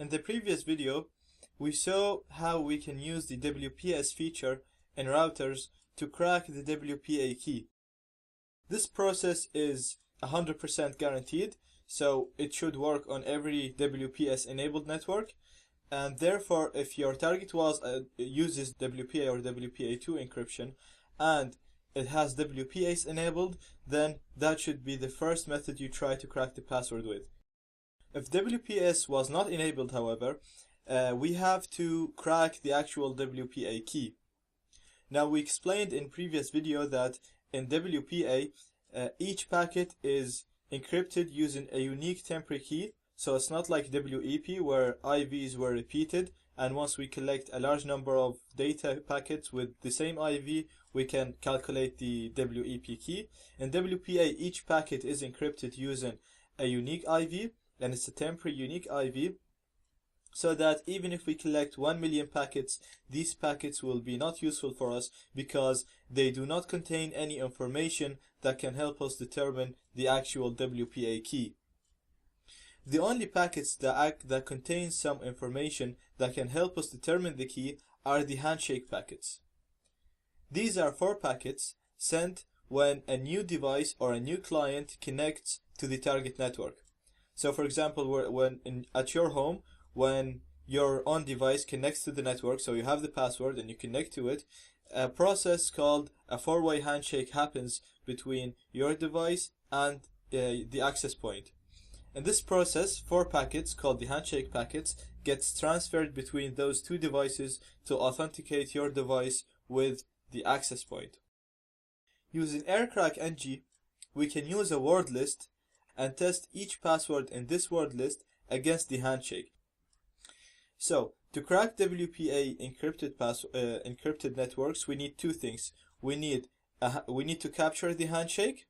In the previous video, we saw how we can use the WPS feature in routers to crack the WPA key. This process is 100% guaranteed, so it should work on every WPS enabled network, and therefore if your target uses WPA or WPA2 encryption and it has WPAs enabled, then that should be the first method you try to crack the password with. If WPS was not enabled, however, we have to crack the actual WPA key. Now, we explained in previous video that in WPA, each packet is encrypted using a unique temporary key. So it's not like WEP where IVs were repeated, and once we collect a large number of data packets with the same IV, we can calculate the WEP key. In WPA, each packet is encrypted using a unique IV, and it's a temporary unique IV, so that even if we collect 1 million packets, these packets will be not useful for us because they do not contain any information that can help us determine the actual WPA key. The only packets that contain some information that can help us determine the key are the handshake packets. These are 4 packets sent when a new device or a new client connects to the target network. So for example, at your home, when your own device connects to the network, so you have the password and you connect to it, a process called a 4-way handshake happens between your device and the access point. In this process, 4 packets, called the handshake packets, gets transferred between those 2 devices to authenticate your device with the access point. Using AirCrackNG, we can use a word list and test each password in this word list against the handshake. So, to crack WPA encrypted networks, we need 2 things. We need to capture the handshake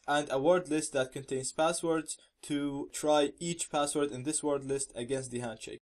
and a word list that contains passwords to try each password in this word list against the handshake.